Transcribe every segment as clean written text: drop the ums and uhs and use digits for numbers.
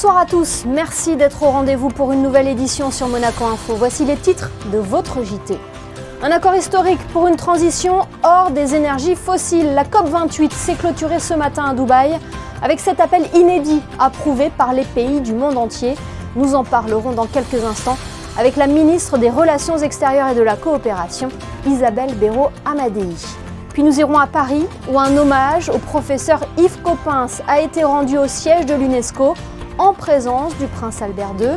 Bonsoir à tous, merci d'être au rendez-vous pour une nouvelle édition sur Monaco Info. Voici les titres de votre JT. Un accord historique pour une transition hors des énergies fossiles. La COP28 s'est clôturée ce matin à Dubaï avec cet appel inédit approuvé par les pays du monde entier. Nous en parlerons dans quelques instants avec la ministre des Relations extérieures et de la coopération, Isabelle Béraud-Amadei. Puis nous irons à Paris où un hommage au professeur Yves Coppens a été rendu au siège de l'UNESCO en présence du prince Albert II.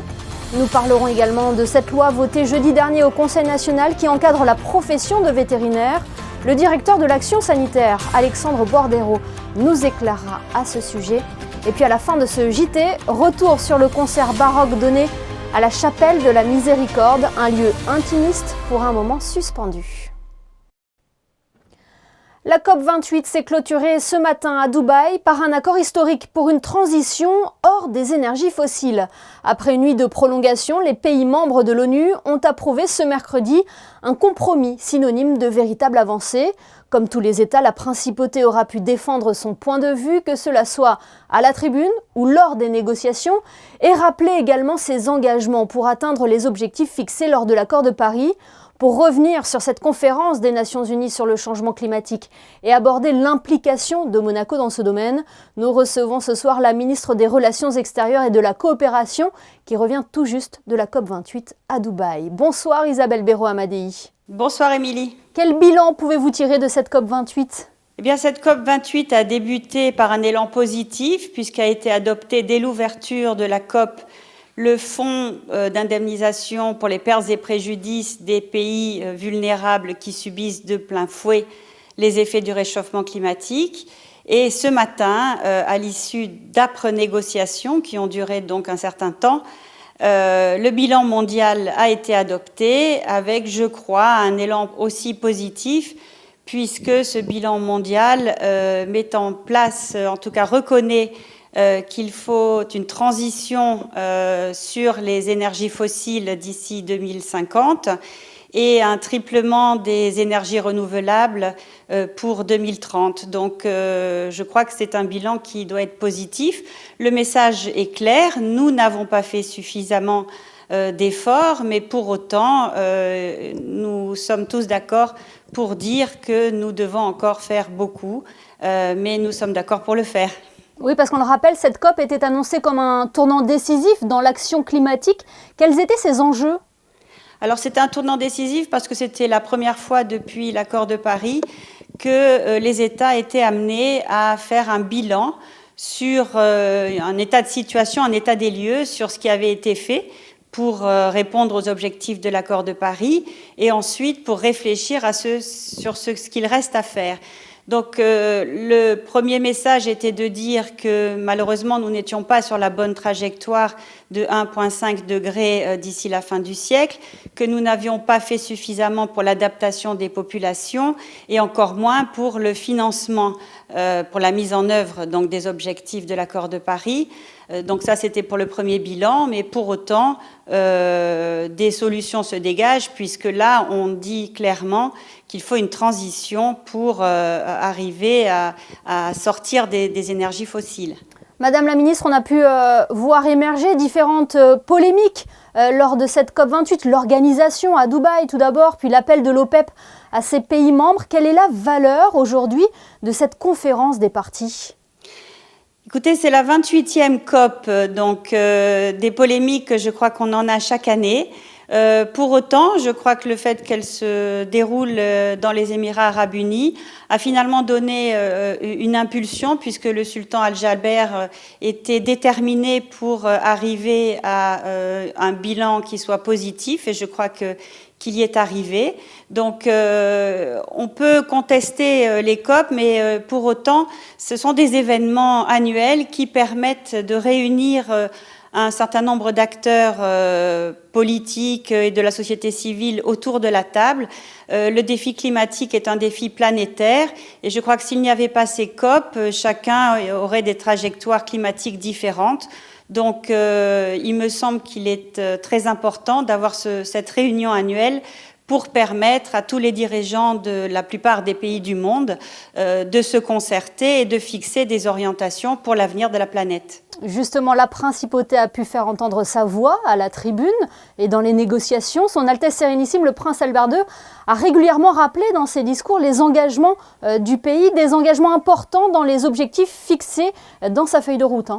Nous parlerons également de cette loi votée jeudi dernier au Conseil national qui encadre la profession de vétérinaire. Le directeur de l'Action sanitaire, Alexandre Bordero, nous éclairera à ce sujet. Et puis à la fin de ce JT, retour sur le concert baroque donné à la Chapelle de la Miséricorde, un lieu intimiste pour un moment suspendu. La COP28 s'est clôturée ce matin à Dubaï par un accord historique pour une transition hors des énergies fossiles. Après une nuit de prolongation, les pays membres de l'ONU ont approuvé ce mercredi un compromis synonyme de véritable avancée. Comme tous les États, la principauté aura pu défendre son point de vue, que cela soit à la tribune ou lors des négociations, et rappeler également ses engagements pour atteindre les objectifs fixés lors de l'accord de Paris. Pour revenir sur cette conférence des Nations Unies sur le changement climatique et aborder l'implication de Monaco dans ce domaine, nous recevons ce soir la ministre des Relations extérieures et de la coopération qui revient tout juste de la COP28 à Dubaï. Bonsoir Isabelle Béraud-Amadei. Bonsoir Émilie. Quel bilan pouvez-vous tirer de cette COP28 ? Eh bien, cette COP28 a débuté par un élan positif puisqu'a été adopté dès l'ouverture de la COP le fonds d'indemnisation pour les pertes et préjudices des pays vulnérables qui subissent de plein fouet les effets du réchauffement climatique. Et ce matin, à l'issue d'âpres négociations qui ont duré donc un certain temps, le bilan mondial a été adopté avec, je crois, un élan aussi positif puisque ce bilan mondial met en place, en tout cas reconnaît qu'il faut une transition sur les énergies fossiles d'ici 2050 et un triplement des énergies renouvelables pour 2030. Donc je crois que c'est un bilan qui doit être positif. Le message est clair, nous n'avons pas fait suffisamment d'efforts, mais pour autant, nous sommes tous d'accord pour dire que nous devons encore faire beaucoup, mais nous sommes d'accord pour le faire. Oui, parce qu'on le rappelle, cette COP était annoncée comme un tournant décisif dans l'action climatique. Quels étaient ses enjeux ? Alors, c'était un tournant décisif parce que c'était la première fois depuis l'accord de Paris que les États étaient amenés à faire un bilan sur un état de situation, un état des lieux sur ce qui avait été fait pour répondre aux objectifs de l'accord de Paris et ensuite pour réfléchir sur ce qu'il reste à faire. Donc le premier message était de dire que malheureusement nous n'étions pas sur la bonne trajectoire de 1,5 degré d'ici la fin du siècle, que nous n'avions pas fait suffisamment pour l'adaptation des populations et encore moins pour le financement, pour la mise en œuvre donc, des objectifs de l'accord de Paris. Donc ça, c'était pour le premier bilan, mais pour autant, des solutions se dégagent, puisque là, on dit clairement qu'il faut une transition pour arriver à sortir des énergies fossiles. Madame la ministre, on a pu voir émerger différentes polémiques lors de cette COP28, l'organisation à Dubaï tout d'abord, puis l'appel de l'OPEP à ses pays membres. Quelle est la valeur aujourd'hui de cette conférence des parties ? Écoutez, c'est la 28e COP, donc des polémiques, je crois qu'on en a chaque année. Pour autant, je crois que le fait qu'elle se déroule dans les Émirats arabes unis a finalement donné une impulsion puisque le sultan Al-Jaber était déterminé pour arriver à un bilan qui soit positif et je crois qu'il y est arrivé. Donc, on peut contester les COP, mais pour autant, ce sont des événements annuels qui permettent de réunir un certain nombre d'acteurs politiques et de la société civile autour de la table. Le défi climatique est un défi planétaire et je crois que s'il n'y avait pas ces COP, chacun aurait des trajectoires climatiques différentes. Donc, il me semble qu'il est très important d'avoir cette réunion annuelle pour permettre à tous les dirigeants de la plupart des pays du monde de se concerter et de fixer des orientations pour l'avenir de la planète. Justement, la principauté a pu faire entendre sa voix à la tribune et dans les négociations. Son Altesse Sérénissime, le prince Albert II, a régulièrement rappelé dans ses discours les engagements du pays, des engagements importants dans les objectifs fixés dans sa feuille de route.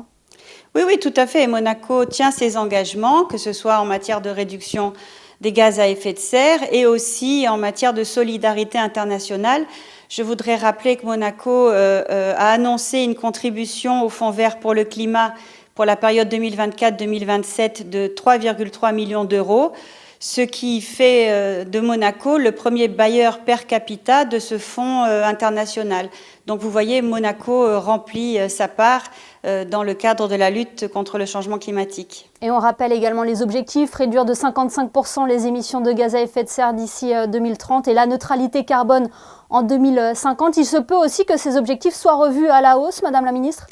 Oui, tout à fait. Monaco tient ses engagements, que ce soit en matière de réduction des gaz à effet de serre et aussi en matière de solidarité internationale. Je voudrais rappeler que Monaco a annoncé une contribution au Fonds vert pour le climat pour la période 2024-2027 de 3,3 millions d'euros, ce qui fait de Monaco le premier bailleur per capita de ce fonds international. Donc vous voyez, Monaco remplit sa part dans le cadre de la lutte contre le changement climatique. Et on rappelle également les objectifs, réduire de 55% les émissions de gaz à effet de serre d'ici 2030 et la neutralité carbone en 2050. Il se peut aussi que ces objectifs soient revus à la hausse, Madame la Ministre ?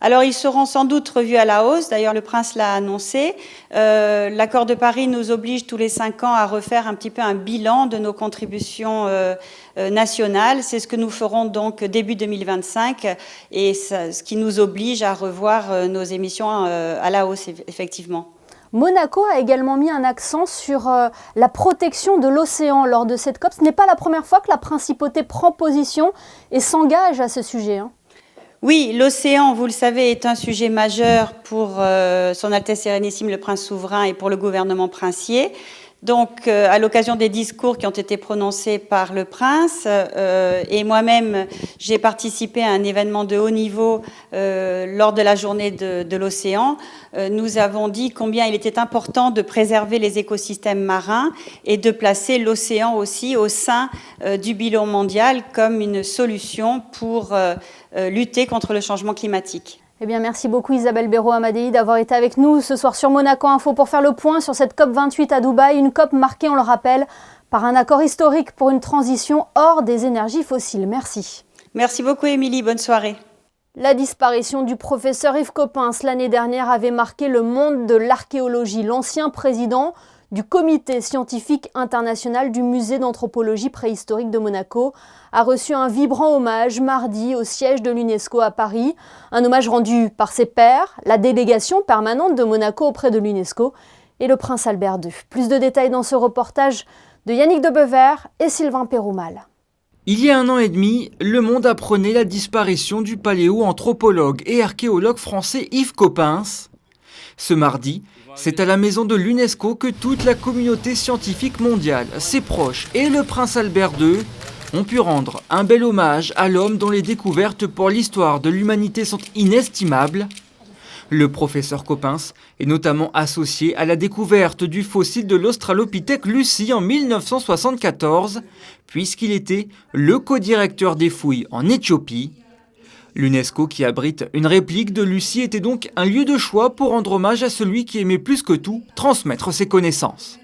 Alors, ils seront sans doute revus à la hausse. D'ailleurs, le prince l'a annoncé. L'accord de Paris nous oblige tous les 5 ans à refaire un petit peu un bilan de nos contributions nationales. C'est ce que nous ferons donc début 2025 et ce qui nous oblige à revoir nos émissions à la hausse, effectivement. Monaco a également mis un accent sur la protection de l'océan lors de cette COP. Ce n'est pas la première fois que la principauté prend position et s'engage à ce sujet. Oui, l'océan, vous le savez, est un sujet majeur pour Son Altesse Sérénissime le Prince Souverain et pour le gouvernement princier. Donc, à l'occasion des discours qui ont été prononcés par le prince, et moi-même, j'ai participé à un événement de haut niveau lors de la journée de l'océan. Nous avons dit combien il était important de préserver les écosystèmes marins et de placer l'océan aussi au sein du bilan mondial comme une solution pour lutter contre le changement climatique. Eh bien, merci beaucoup Isabelle Béraud-Amadei d'avoir été avec nous ce soir sur Monaco Info pour faire le point sur cette COP28 à Dubaï, une COP marquée, on le rappelle, par un accord historique pour une transition hors des énergies fossiles. Merci. Merci beaucoup Émilie, bonne soirée. La disparition du professeur Yves Coppens l'année dernière avait marqué le monde de l'archéologie. L'ancien président du comité scientifique international du musée d'anthropologie préhistorique de Monaco a reçu un vibrant hommage mardi au siège de l'UNESCO à Paris. Un hommage rendu par ses pairs, la délégation permanente de Monaco auprès de l'UNESCO et le prince Albert II. Plus de détails dans ce reportage de Yannick Debever et Sylvain Péroumal. Il y a 1 an et demi, le monde apprenait la disparition du paléo-anthropologue et archéologue français Yves Coppens. Ce mardi, c'est à la maison de l'UNESCO que toute la communauté scientifique mondiale, ses proches et le prince Albert II ont pu rendre un bel hommage à l'homme dont les découvertes pour l'histoire de l'humanité sont inestimables. Le professeur Coppens est notamment associé à la découverte du fossile de l'Australopithèque Lucy en 1974, puisqu'il était le co-directeur des fouilles en Éthiopie. L'UNESCO, qui abrite une réplique de Lucy, était donc un lieu de choix pour rendre hommage à celui qui aimait plus que tout transmettre ses connaissances.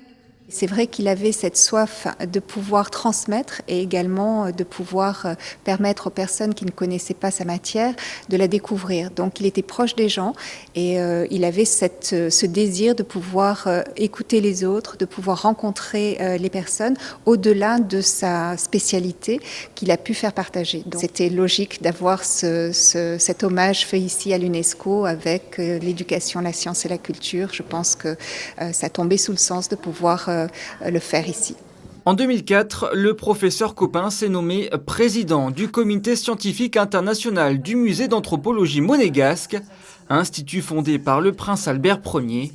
C'est vrai qu'il avait cette soif de pouvoir transmettre et également de pouvoir permettre aux personnes qui ne connaissaient pas sa matière de la découvrir. Donc il était proche des gens et il avait ce désir de pouvoir écouter les autres, de pouvoir rencontrer les personnes au-delà de sa spécialité qu'il a pu faire partager. Donc c'était logique d'avoir cet hommage fait ici à l'UNESCO avec l'éducation, la science et la culture. Je pense que ça tombait sous le sens de pouvoir le faire ici. En 2004, le professeur Coppens est nommé président du comité scientifique international du musée d'anthropologie monégasque, institut fondé par le prince Albert Ier.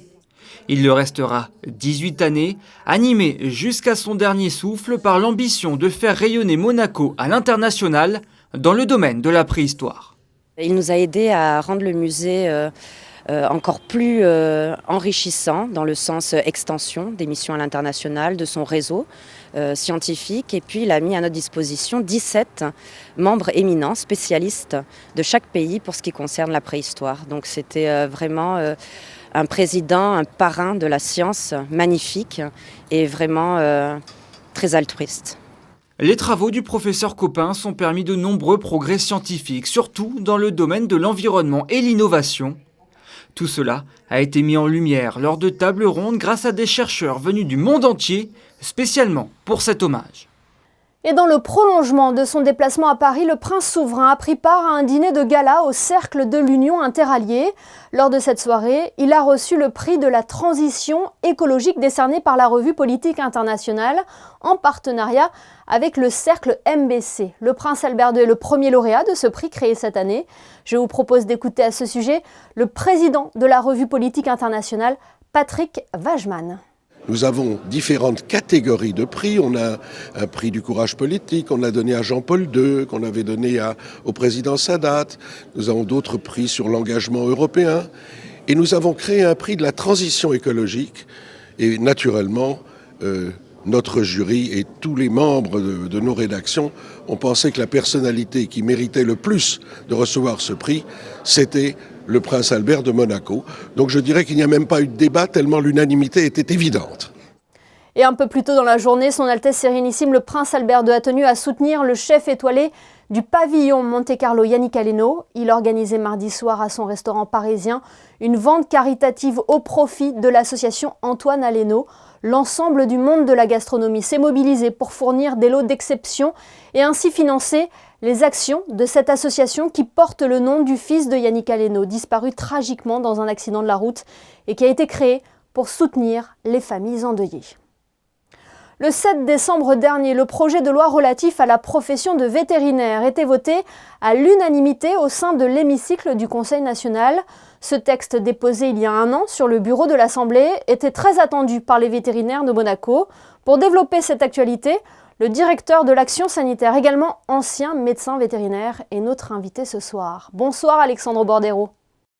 Il le restera 18 années, animé jusqu'à son dernier souffle par l'ambition de faire rayonner Monaco à l'international dans le domaine de la préhistoire. Il nous a aidés à rendre le musée encore plus enrichissant dans le sens extension des missions à l'international, de son réseau scientifique. Et puis il a mis à notre disposition 17 membres éminents, spécialistes de chaque pays pour ce qui concerne la préhistoire. Donc c'était vraiment un président, un parrain de la science magnifique et vraiment très altruiste. Les travaux du professeur Coppens ont permis de nombreux progrès scientifiques, surtout dans le domaine de l'environnement et l'innovation. Tout cela a été mis en lumière lors de tables rondes grâce à des chercheurs venus du monde entier, spécialement pour cet hommage. Et dans le prolongement de son déplacement à Paris, le prince souverain a pris part à un dîner de gala au Cercle de l'Union interalliée. Lors de cette soirée, il a reçu le prix de la transition écologique décerné par la revue Politique Internationale en partenariat avec le Cercle MBC. Le prince Albert II est le premier lauréat de ce prix créé cette année. Je vous propose d'écouter à ce sujet le président de la revue Politique Internationale, Patrick Wageman. Nous avons différentes catégories de prix. On a un prix du courage politique, on l'a donné à Jean-Paul II, qu'on avait donné au président Sadat. Nous avons d'autres prix sur l'engagement européen. Et nous avons créé un prix de la transition écologique. Et naturellement, notre jury et tous les membres de nos rédactions ont pensé que la personnalité qui méritait le plus de recevoir ce prix, c'était le prince Albert de Monaco. Donc je dirais qu'il n'y a même pas eu de débat tellement l'unanimité était évidente. Et un peu plus tôt dans la journée, son Altesse Sérénissime, le prince Albert II a tenu à soutenir le chef étoilé du pavillon Monte-Carlo, Yannick Aleno. Il organisait mardi soir à son restaurant parisien une vente caritative au profit de l'association Antoine Aleno. L'ensemble du monde de la gastronomie s'est mobilisé pour fournir des lots d'exception et ainsi financer les actions de cette association qui porte le nom du fils de Yannick Aleno, disparu tragiquement dans un accident de la route et qui a été créé pour soutenir les familles endeuillées. Le 7 décembre dernier, le projet de loi relatif à la profession de vétérinaire était voté à l'unanimité au sein de l'hémicycle du Conseil national. Ce texte déposé il y a un an sur le bureau de l'Assemblée était très attendu par les vétérinaires de Monaco. Pour développer cette actualité, le directeur de l'Action sanitaire, également ancien médecin vétérinaire, est notre invité ce soir. Bonsoir Alexandre Bordero.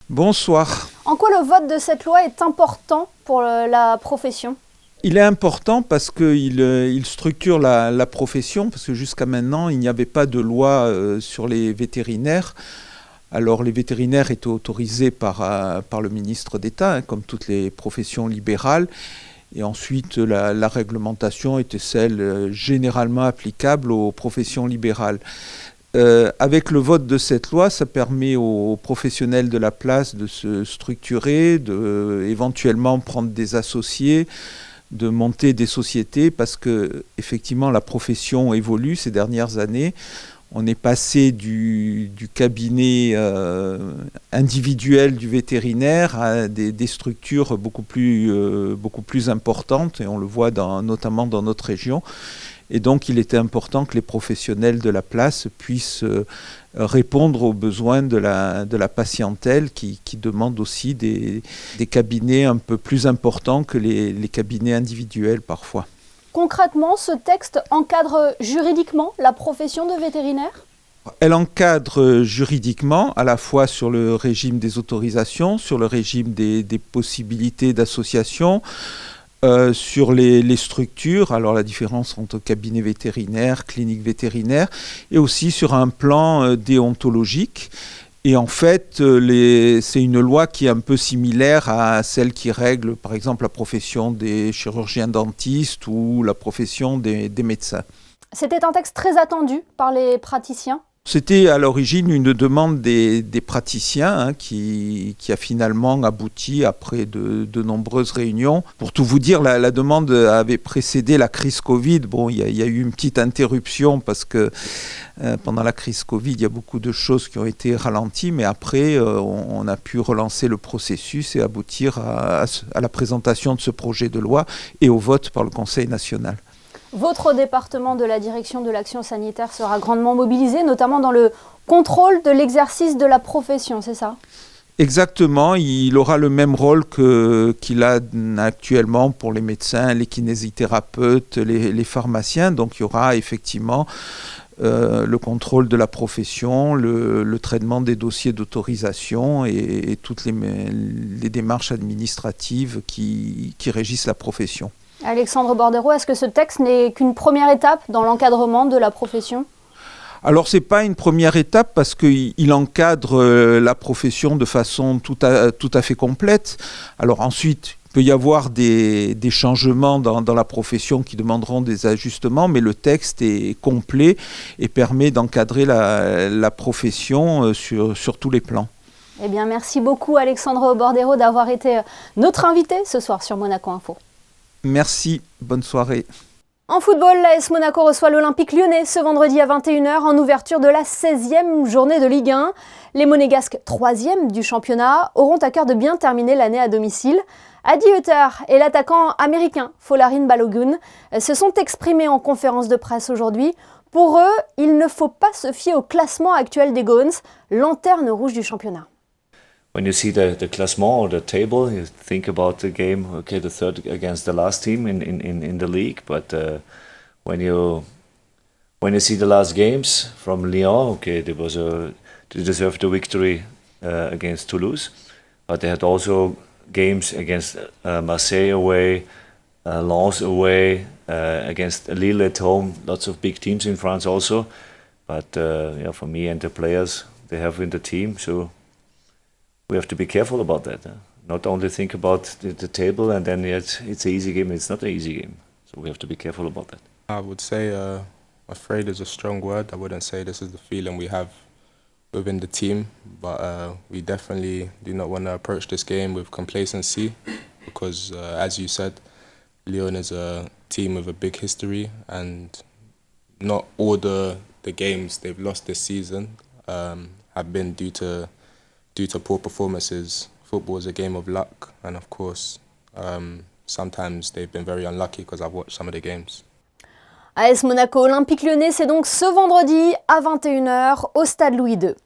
Bonsoir. En quoi le vote de cette loi est important pour la profession ? Il est important parce qu'il structure la profession, parce que jusqu'à maintenant, il n'y avait pas de loi sur les vétérinaires. Alors les vétérinaires étaient autorisés par le ministre d'État, comme toutes les professions libérales. Et ensuite, la réglementation était celle généralement applicable aux professions libérales. Avec le vote de cette loi, ça permet aux professionnels de la place de se structurer, éventuellement prendre des associés, de monter des sociétés, parce que effectivement la profession évolue ces dernières années. On est passé du cabinet individuel du vétérinaire à des structures beaucoup plus importantes, et on le voit notamment dans notre région. Et donc il était important que les professionnels de la place puissent répondre aux besoins de la patientèle qui demande aussi des cabinets un peu plus importants que les cabinets individuels parfois. Concrètement, ce texte encadre juridiquement la profession de vétérinaire ? Elle encadre juridiquement à la fois sur le régime des autorisations, sur le régime des possibilités d'association, sur les structures, alors la différence entre cabinet vétérinaire, clinique vétérinaire, et aussi sur un plan déontologique. Et en fait, c'est une loi qui est un peu similaire à celle qui règle, par exemple, la profession des chirurgiens dentistes ou la profession des médecins. C'était un texte très attendu par les praticiens ? C'était à l'origine une demande des praticiens qui a finalement abouti après de nombreuses réunions. Pour tout vous dire, la demande avait précédé la crise Covid. Bon, il y a eu une petite interruption parce que pendant la crise Covid, il y a beaucoup de choses qui ont été ralenties, mais après, on a pu relancer le processus et aboutir à la présentation de ce projet de loi et au vote par le Conseil national. Votre département de la direction de l'action sanitaire sera grandement mobilisé, notamment dans le contrôle de l'exercice de la profession, c'est ça ? Exactement, il aura le même rôle qu'il a actuellement pour les médecins, les kinésithérapeutes, les pharmaciens. Donc il y aura effectivement le contrôle de la profession, le traitement des dossiers d'autorisation et toutes les démarches administratives qui régissent la profession. Alexandre Bordero, est-ce que ce texte n'est qu'une première étape dans l'encadrement de la profession ? Alors, ce n'est pas une première étape parce qu'il encadre la profession de façon tout à fait complète. Alors ensuite, il peut y avoir des changements dans la profession qui demanderont des ajustements, mais le texte est complet et permet d'encadrer la profession sur tous les plans. Eh bien, merci beaucoup Alexandre Bordero d'avoir été notre invité ce soir sur Monaco Info. Merci, bonne soirée. En football, l'AS Monaco reçoit l'Olympique Lyonnais ce vendredi à 21h en ouverture de la 16e journée de Ligue 1. Les Monégasques, 3e du championnat, auront à cœur de bien terminer l'année à domicile. Adi Hütter et l'attaquant américain Folarin Balogun se sont exprimés en conférence de presse aujourd'hui. Pour eux, il ne faut pas se fier au classement actuel des Gones, lanterne rouge du championnat. When you see the classement or the table, you think about the game, okay, the third against the last team in the league. But when you see the last games from Lyon, okay, they deserved the victory against Toulouse, but they had also games against Marseille away, Lens away, against Lille at home. Lots of big teams in France also. But yeah, for me and the players, they have in the team, so. We have to be careful about that. Not only think about the table and then it's an easy game. It's not an easy game. So we have to be careful about that. I would say afraid is a strong word. I wouldn't say this is the feeling we have within the team. But we definitely do not want to approach this game with complacency because, as you said, Lyon is a team with a big history and not all the games they've lost this season have been due to poor performances. Football is a game of luck, and of course, sometimes they've been very unlucky because I've watched some of the games. AS Monaco Olympique Lyonnais, c'est donc ce vendredi à 21h au stade Louis II.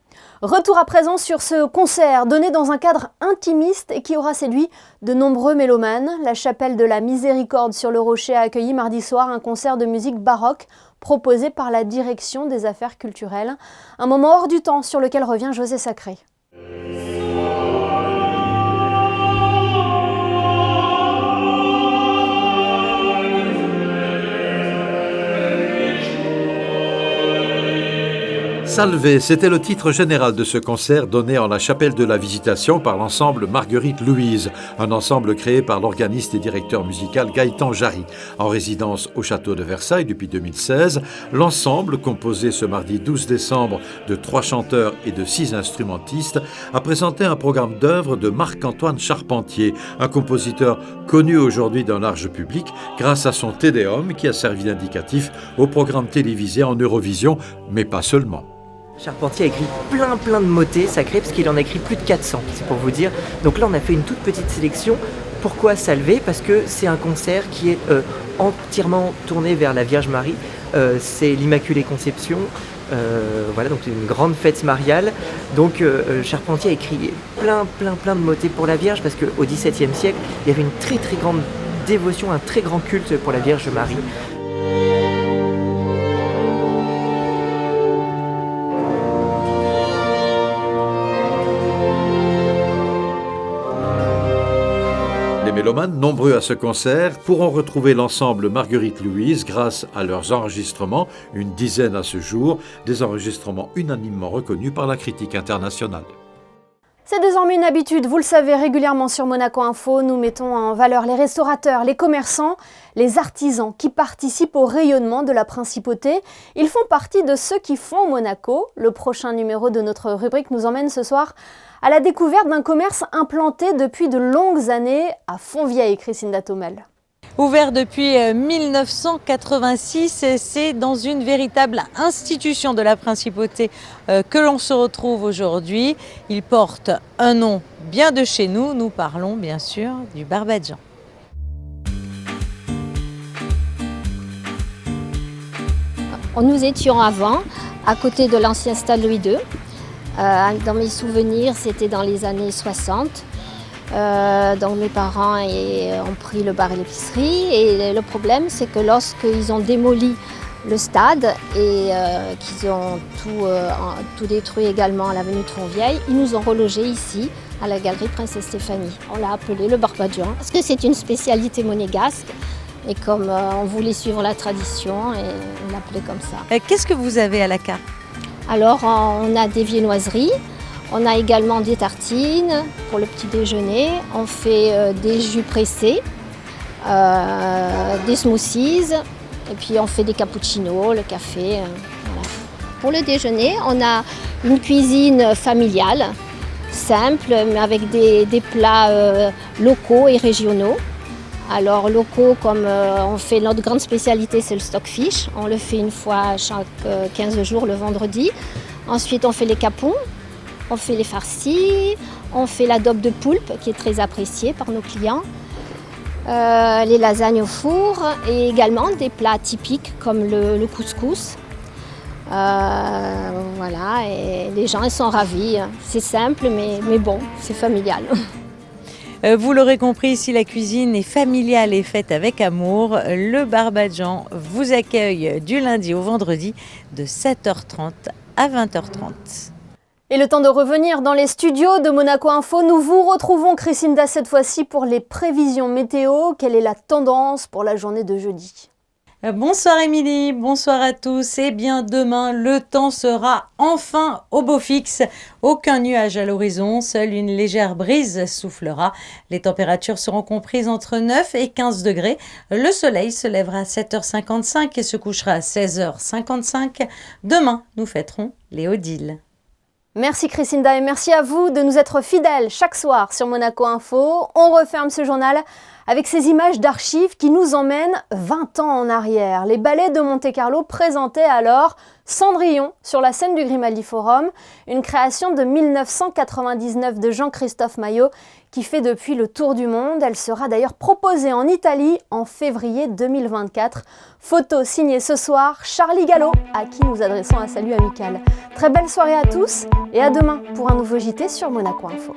Retour à présent sur ce concert donné dans un cadre intimiste et qui aura séduit de nombreux mélomanes. La chapelle de la Miséricorde sur le Rocher a accueilli mardi soir un concert de musique baroque proposé par la Direction des Affaires culturelles. Un moment hors du temps sur lequel revient José Sacré. Salve, c'était le titre général de ce concert donné en la chapelle de la Visitation par l'ensemble Marguerite Louise, un ensemble créé par l'organiste et directeur musical Gaëtan Jarry. En résidence au château de Versailles depuis 2016, l'ensemble, composé ce mardi 12 décembre de 3 chanteurs et de 6 instrumentistes, a présenté un programme d'œuvres de Marc-Antoine Charpentier, un compositeur connu aujourd'hui d'un large public grâce à son Te Deum qui a servi d'indicatif au programme télévisé en Eurovision, mais pas seulement. Charpentier a écrit plein de motets sacrés parce qu'il en a écrit plus de 400, c'est pour vous dire. Donc là on a fait une toute petite sélection. Pourquoi Salve? Parce que c'est un concert qui est entièrement tourné vers la Vierge Marie. C'est l'Immaculée Conception. Voilà, donc une grande fête mariale. Donc Charpentier a écrit plein de motets pour la Vierge parce qu'au XVIIe siècle, il y avait une très grande dévotion, un très grand culte pour la Vierge Marie. Les mélomanes, nombreux à ce concert, pourront retrouver l'ensemble Marguerite Louise grâce à leurs enregistrements, une dizaine à ce jour, des enregistrements unanimement reconnus par la critique internationale. C'est désormais une habitude, vous le savez régulièrement sur Monaco Info, nous mettons en valeur les restaurateurs, les commerçants, les artisans qui participent au rayonnement de la principauté. Ils font partie de ceux qui font Monaco. Le prochain numéro de notre rubrique nous emmène ce soir à la découverte d'un commerce implanté depuis de longues années à Fontvieille, Christine Datomel. Ouvert depuis 1986, c'est dans une véritable institution de la principauté que l'on se retrouve aujourd'hui. Il porte un nom bien de chez nous, nous parlons bien sûr du Barbadjan. Nous étions avant, à côté de l'ancien stade Louis II. Dans mes souvenirs, c'était dans les années 60. Donc mes parents ont pris le bar et l'épicerie et le problème c'est que lorsqu'ils ont démoli le stade et qu'ils ont tout détruit également à l'avenue de Fontvieille, ils nous ont relogés ici à la galerie Princesse Stéphanie. On l'a appelé le Barbadjan parce que c'est une spécialité monégasque et comme on voulait suivre la tradition, on l'appelait comme ça. Qu'est-ce que vous avez à la carte? Alors on a des viennoiseries. On a également des tartines pour le petit déjeuner. On fait des jus pressés, des smoothies, et puis on fait des cappuccinos, le café. Voilà. Pour le déjeuner, on a une cuisine familiale simple, mais avec des plats locaux et régionaux. Alors locaux, comme on fait notre grande spécialité, c'est le stockfish. On le fait une fois chaque 15 jours le vendredi. Ensuite, on fait les capons, on fait les farcis, on fait l'adobe de poulpe qui est très appréciée par nos clients. Les lasagnes au four et également des plats typiques comme le couscous. Voilà, et les gens ils sont ravis. C'est simple, mais bon, c'est familial. Vous l'aurez compris, si la cuisine est familiale et faite avec amour, le Barbadjan vous accueille du lundi au vendredi de 7h30 à 20h30. Et le temps de revenir dans les studios de Monaco Info, nous vous retrouvons, Christinda, cette fois-ci pour les prévisions météo. Quelle est la tendance pour la journée de jeudi ? Bonsoir Émilie, bonsoir à tous. Eh bien demain, le temps sera enfin au beau fixe. Aucun nuage à l'horizon, seule une légère brise soufflera. Les températures seront comprises entre 9 et 15 degrés. Le soleil se lèvera à 7h55 et se couchera à 16h55. Demain, nous fêterons les Odile. Merci Christinda et merci à vous de nous être fidèles chaque soir sur Monaco Info. On referme ce journal avec ces images d'archives qui nous emmènent 20 ans en arrière. Les ballets de Monte-Carlo présentaient alors Cendrillon sur la scène du Grimaldi Forum, une création de 1999 de Jean-Christophe Maillot qui fait depuis le tour du monde. Elle sera d'ailleurs proposée en Italie en février 2024. Photo signée ce soir Charlie Gallo, à qui nous adressons un salut amical. Très belle soirée à tous et à demain pour un nouveau JT sur Monaco Info.